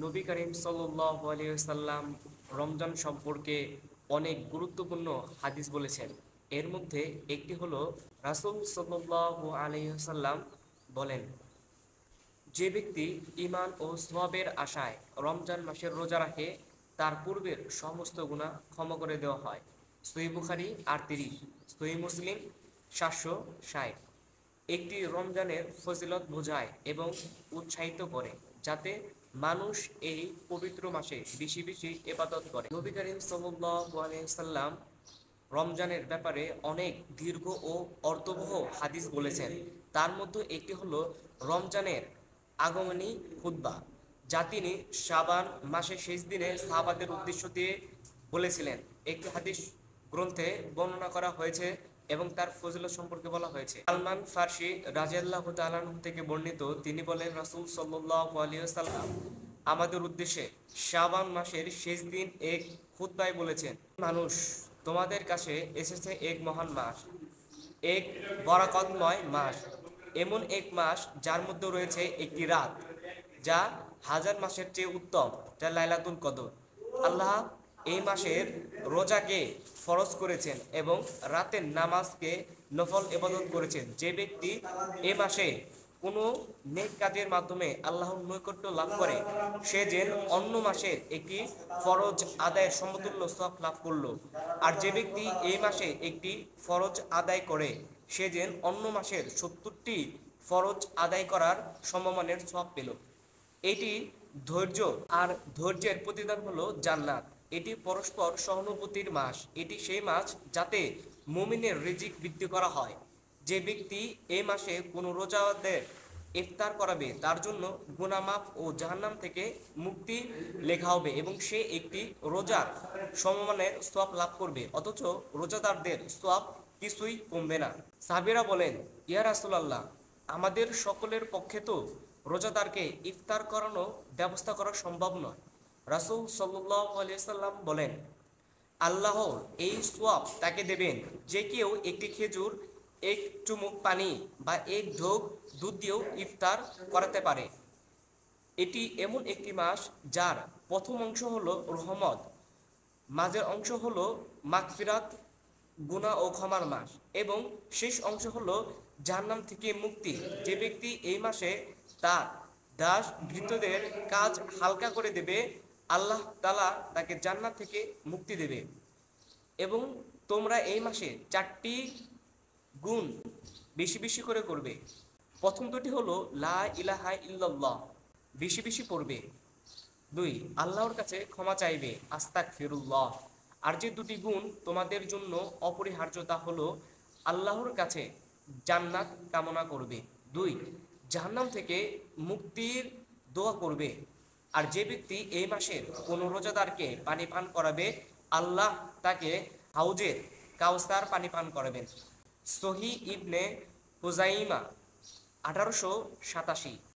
নবী করিম সাল্লাল্লাহু আলাইহি ওয়াসাল্লাম রমজান সম্পর্কে অনেক গুরুত্বপূর্ণ হাদিস বলেছেন। এর মধ্যে একটি হলো রাসূল সাল্লাল্লাহু আলাইহি ওয়াসাল্লাম বলেন, যে ব্যক্তি ঈমান ও সওয়াবের আশায় রমজান মাসের রোজা রাখে তার পূর্বের সমস্ত গুনাহ ক্ষমা করে দেওয়া হয়। সহিহ বুখারী 38, সহিহ মুসলিম 760। একটি রমজানের ফজিলত বোঝায় এবং উৎসাহিত করে যাতে মানুষ এই পবিত্র মাসে বেশি বেশি ইবাদত করে। নবী করিম সাল্লাল্লাহু আলাইহি ওয়াসাল্লাম রমজানের ব্যাপারে অনেক দীর্ঘ ও অর্থবহ হাদিস বলেছেন। তার মধ্যে একটি হলো রমজানের আগমনী খুতবা, যা তিনি শাবান মাসের শেষ দিনে সাহাবাদের উদ্দেশ্য দিয়ে বলেছিলেন। একটি হাদিস গ্রন্থে বর্ণনা করা হয়েছে এবং তার ফজিলত সম্পর্কে বলা হয়েছে। সালমান ফার্সি রাদিয়াল্লাহু তাআলা আনহু থেকে বর্ণিত, তিনি বলেন, রাসূল সাল্লাল্লাহু আলাইহি ওয়াসাল্লাম আমাদের উদ্দেশ্যে শাবান মাসের শেষ দিন এক খুতবায় বলেছেন, মানুষ, তোমাদের কাছে এসেছে এক মহান মাস, এক বরকতময় মাস, এমন এক মাস যার মধ্যে রয়েছে একটি রাত যা হাজার মাসের চেয়ে উত্তম, যা লাইলাতুল কদর। আল্লাহ এই মাসের রোজাকে ফরজ করেছেন এবং রাতের নামাজকে নফল ইবাদত করেছেন। যে ব্যক্তি এ মাসে কোনো নেক কাজের মাধ্যমে আল্লাহর নৈকট্য লাভ করে, সে যেন অন্য মাসের একটি ফরজ আদায়ের সমতুল্য সওয়াব লাভ করলো। আর যে ব্যক্তি এই মাসে একটি ফরজ আদায় করে, সে যেন অন্য মাসের 70টি ফরজ আদায় করার সমমানের সওয়াব পেল। এটি ধৈর্য, আর ধৈর্যের প্রতিদান হলো জান্নাত। এটি পরস্পর সহানুভূতির মাস। এটি সেই মাস যাতে মুমিনের রিজিক বৃদ্ধি করা হয়। যে ব্যক্তি এই মাসে কোনো রোজাদের ইফতার করাবে, তার জন্য গুনাহ মাফ ও জাহান্নাম থেকে মুক্তি লেখা হবে এবং সে একটি রোজার সমমানের সওয়াব লাভ করবে, অথচ রোজাদারদের সওয়াব কিছুই কমবে না। সাহাবীরা বলেন, ইয়া রাসূলুল্লাহ, আমাদের সকলের পক্ষে তো রোজাদারকে ইফতার করানো ব্যবস্থা করা সম্ভব নয়। রাসূল সাল্লাল্লাহু আলাইহি ওয়াসাল্লাম বলেন, আল্লাহ এই সওয়াব তাকে দেবেন যে কেউ একটি খেজুর, এক চুমুক পানি বা এক ঢোক দুধ দিয়েও ইফতার করাতে পারে। এটি এমন একটি মাস যার প্রথম অংশ হলো রহমত, মাঝের অংশ হলো মাগফিরাত, গুনাহ ও ক্ষমার মাস, এবং শেষ অংশ হলো জাহান্নাম থেকে মুক্তি। যে ব্যক্তি এই মাসে তার দাস ভৃত্যদের কাজ হালকা করে দেবে, আল্লাহ তাআলা তাকে জান্নাত থেকে মুক্তি দেবে। এবং তোমরা এই মাসে 4টি গুণ বেশি বেশি করে করবে। প্রথম দুটি হলো লা ইলাহা ইল্লাল্লাহ, বেশি বেশি পড়বে। 2, আল্লাহর কাছে ক্ষমা চাইবে, আস্তাগফিরুল্লাহ। আর যে দুটি গুণ তোমাদের জন্য অপরিহার্য তা হলো আল্লাহর কাছে জান্নাত কামনা করবে, 2, জাহান্নাম থেকে মুক্তির দোয়া করবে। আর যে ব্যক্তি এই মাসের কোনো রোজাদারকে পানি পান করাবে, আল্লাহ তাকে হাউজের কাউসার পানি পান করাবেন। সহিহ ইবনে হুজাইমা 1887।